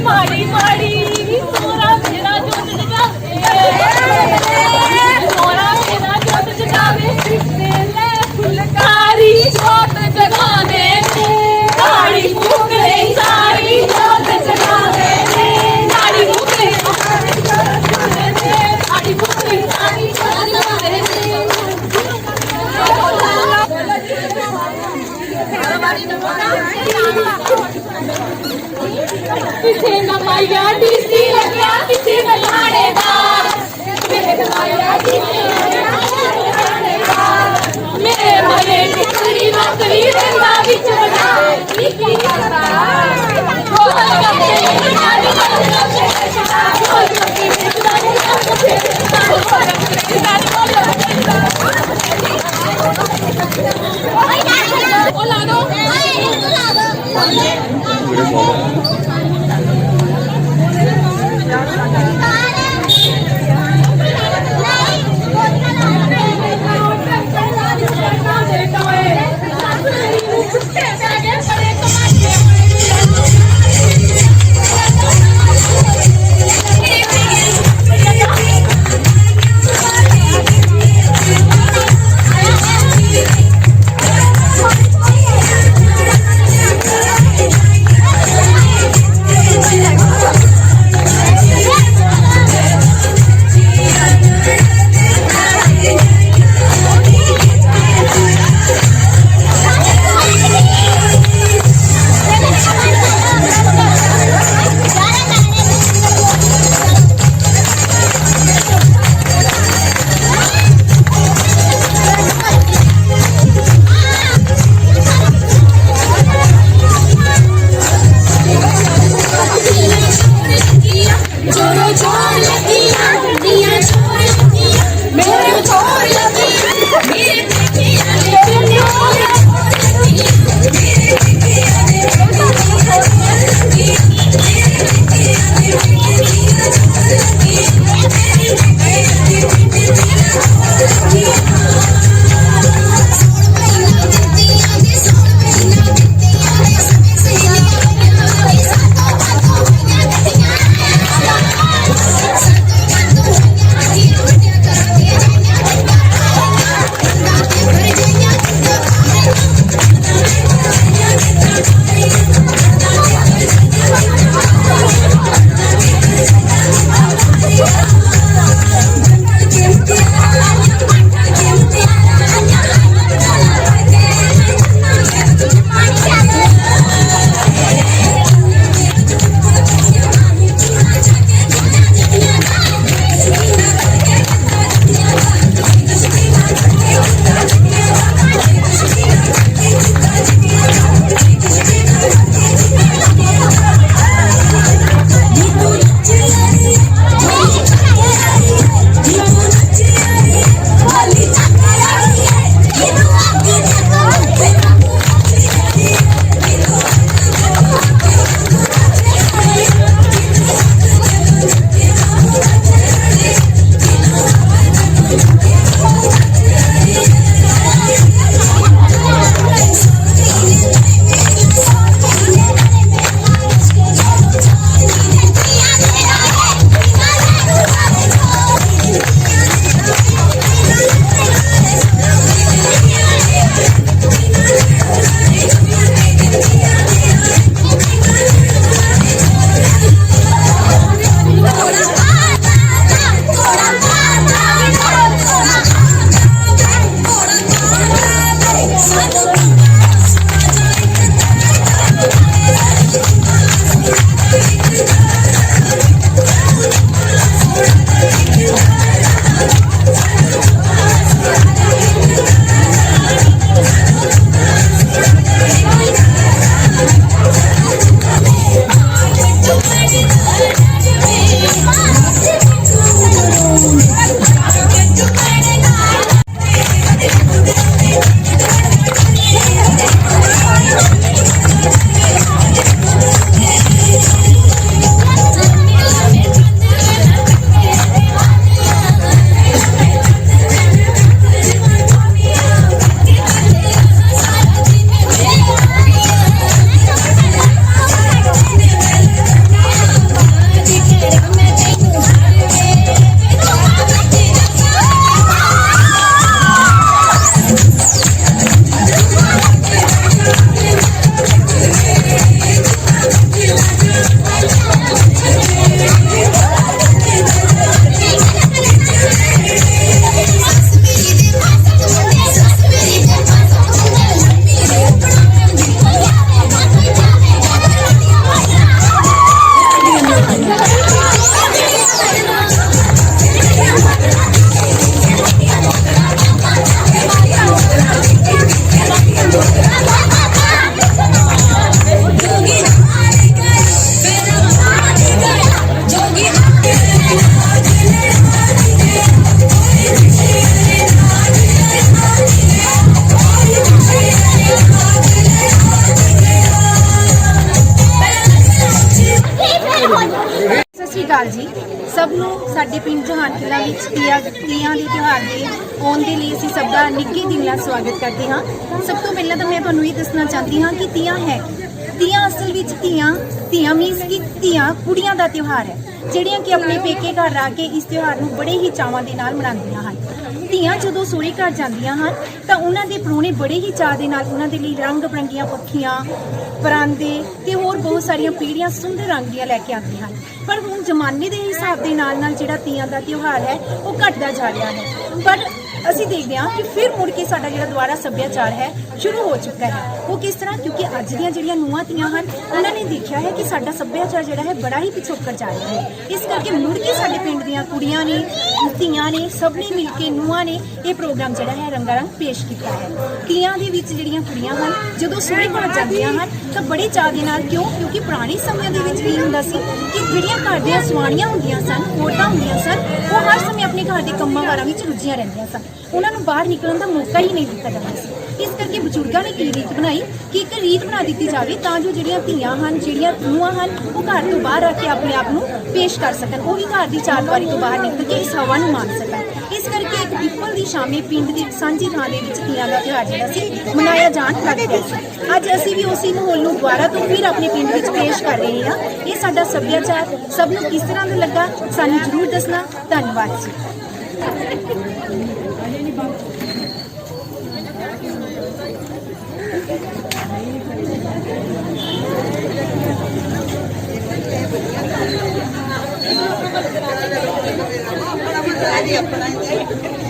माड़ी माड़ी सोना मेरा जोत जगावे सोना मेरा जोत जगावे ले फुलकारी जोत जगावे साड़ी मुकले साड़ी जोत जगावे साड़ी मुकले साड़ी मुकले साड़ी किसे न माया डीसी लग्या किसे न लाड़ेदार मेरे माया डीसी मेरे मरे टिकरी नौकरी रेंदा विच बना की करदा हो लगा ਸਾਡੇ ਪਿੰਡ ਜਹਾਨ ਕਿਲਾ ਵਿੱਚ ਤੀਆਂ ਦੇ ਤਿਉਹਾਰ ਦੇ ਆਉਣ ਦੇ ਲਈ ਅਸੀਂ ਸਭ ਦਾ ਨਿੱਘੇ ਦਿਲ ਨਾਲ ਸਵਾਗਤ ਕਰਦੇ ਹਾਂ। ਸਭ ਤੋਂ ਪਹਿਲਾਂ ਤਾਂ ਮੈਂ ਤੁਹਾਨੂੰ ਇਹ ਦੱਸਣਾ ਚਾਹੁੰਦੀ ਹਾਂ ਕਿ ਤੀਆਂ ਹੈ ਤੀਆਂ ਅਸਲ ਵਿੱਚ ਤੀਆਂ ਮੀਨਸ ਕਿ ਤੀਆਂ ਕੁੜੀਆਂ ਦਾ ਤਿਉਹਾਰ ਹੈ, ਜਿਹੜੀਆਂ ਕਿ ਆਪਣੇ ਪੇਕੇ ਘਰ ਆ ਕੇ ਇਸ ਤਿਉਹਾਰ ਨੂੰ ਬੜੇ ਹੀ ਚਾਵਾਂ ਦੇ ਨਾਲ ਮਨਾਉਂਦੀਆਂ ਹਨ। ਧੀਆਂ ਜਦੋਂ ਸਹੁਰੇ ਘਰ ਜਾਂਦੀਆਂ ਹਨ ਤਾਂ ਉਹਨਾਂ ਦੇ ਪ੍ਰਾਹੁਣੇ ਬੜੇ ਹੀ ਚਾਅ ਦੇ ਨਾਲ ਉਹਨਾਂ ਦੇ ਲਈ ਰੰਗ ਬਰੰਗੀਆਂ ਪੱਖੀਆਂ, ਪਰਾਂਦੇ ਤੇ ਹੋਰ ਬਹੁਤ ਸਾਰੀਆਂ ਪੀੜ੍ਹੀਆਂ ਸੁੰਦਰ ਰੰਗ ਦੀਆਂ ਲੈ ਕੇ ਆਉਂਦੇ ਹਨ। ਪਰ ਹੁਣ ਜ਼ਮਾਨੇ ਦੇ ਹਿਸਾਬ ਦੇ ਨਾਲ ਜਿਹੜਾ ਤੀਆਂ ਦਾ ਤਿਉਹਾਰ ਹੈ ਉਹ ਘਟਦਾ ਜਾ ਰਿਹਾ ਹੈ। ਪਰ ਅਸੀਂ ਦੇਖਦੇ ਹਾਂ ਕਿ ਫਿਰ ਮੁੜ ਕੇ ਸਾਡਾ ਜਿਹੜਾ ਦੁਆਰਾ ਸੱਭਿਆਚਾਰ ਹੈ ਸ਼ੁਰੂ ਹੋ ਚੁੱਕਾ ਹੈ। ਉਹ ਕਿਸ ਤਰ੍ਹਾਂ? ਕਿਉਂਕਿ ਅੱਜ ਦੀਆਂ ਜਿਹੜੀਆਂ ਨੂੰਹਾਂ ਧੀਆਂ ਹਨ ਉਹਨਾਂ ਨੇ ਦੇਖਿਆ ਹੈ ਕਿ ਸਾਡਾ ਸੱਭਿਆਚਾਰ ਜਿਹੜਾ ਹੈ ਬੜਾ ਹੀ ਪਿਛੋਕੜ ਜਾ ਰਿਹਾ ਹੈ। ਇਸ ਕਰਕੇ ਮੁੜ ਕੇ ਸਾਡੇ ਪਿੰਡ ਦੀਆਂ ਕੁੜੀਆਂ ਨੇ, ਧੀਆਂ ਨੇ, ਸਭ ਨੇ ਮਿਲ ਕੇ, ਨੂੰਹਾਂ ਨੇ ਇਹ ਪ੍ਰੋਗਰਾਮ ਜਿਹੜਾ ਹੈ ਰੰਗਾਰੰਗ ਪੇਸ਼ ਕੀਤਾ ਹੈ। ਤੀਆਂ ਦੇ ਵਿੱਚ ਜਿਹੜੀਆਂ ਕੁੜੀਆਂ ਹਨ ਜਦੋਂ ਸਹੁਰੇ ਘਰ ਜਾਂਦੀਆਂ ਹਨ ਤਾਂ ਬੜੇ ਚਾਅ ਦੇ ਨਾਲ, ਕਿਉਂਕਿ ਪੁਰਾਣੇ ਸਮਿਆਂ ਦੇ ਵਿੱਚ ਕੀ ਹੁੰਦਾ ਸੀ ਕਿ ਜਿਹੜੀਆਂ ਘਰ ਦੀਆਂ ਸਵਾਣੀਆਂ ਹੁੰਦੀਆਂ ਸਨ, ਔਰਤਾਂ ਹੁੰਦੀਆਂ ਸਨ, ਉਹ ਹਰ ਸਮੇਂ ਆਪਣੇ ਘਰ ਦੇ ਕੰਮਾਂ ਕਾਰਾਂ ਵਿੱਚ ਰੁੱਝੀਆਂ ਰਹਿੰਦੀਆਂ ਸਨ। ਉਹਨਾਂ ਨੂੰ ਬਾਹਰ ਨਿਕਲਣ ਦਾ ਮੌਕਾ ਹੀ ਨਹੀਂ ਦਿੱਤਾ ਜਾਂਦਾ ਸੀ। ਇਸ ਕਰਕੇ ਬਜ਼ੁਰਗਾਂ ਨੇ ਕੀ ਰੀਤ ਬਣਾਈ ਕਿ ਇੱਕ ਰੀਤ ਬਣਾ ਦਿੱਤੀ ਜਾਵੇ ਤਾਂ ਜੋ ਜਿਹੜੀਆਂ ਧੀਆਂ ਹਨ, ਜਿਹੜੀਆਂ ਨੂੰਹਾਂ ਹਨ, ਉਹ ਘਰ ਤੋਂ ਬਾਹਰ ਆ ਕੇ ਆਪਣੇ ਆਪ ਨੂੰ ਪੇਸ਼ ਕਰ ਸਕਣ, ਉਹ ਵੀ ਘਰ ਦੀ ਚਾਰਦੀਵਾਰੀ ਤੋਂ ਬਾਹਰ ਨਿਕਲ ਕੇ ਇਸ ਹਵਾ ਨੂੰ ਮਾਣ ਸਕਣ। ਇਸ ਕਰਕੇ ਇੱਕ ਪਿੱਪਲ ਦੀ ਛਾਵੇਂ ਪਿੰਡ ਦੀ ਸਾਂਝੀ ਥਾਂ ਦੇ ਵਿੱਚ ਤੀਆਂ ਦਾ ਤਿਉਹਾਰ ਜਿਹੜਾ ਸੀ ਮਨਾਇਆ ਜਾਣ ਲੱਗ ਪਿਆ ਸੀ। ਅੱਜ ਅਸੀਂ ਵੀ ਉਸੇ ਮਾਹੌਲ ਨੂੰ ਦੁਬਾਰਾ ਤੋਂ ਫਿਰ ਆਪਣੇ ਪਿੰਡ ਵਿੱਚ ਪੇਸ਼ ਕਰ ਰਹੇ ਹਾਂ। ਇਹ ਸਾਡਾ ਸੱਭਿਆਚਾਰ ਸਭ ਨੂੰ ਕਿਸ ਤਰ੍ਹਾਂ ਦਾ ਲੱਗਾ ਸਾਨੂੰ ਜ਼ਰੂਰ ਦੱਸਣਾ। ਧੰਨਵਾਦ ਜੀ। अपना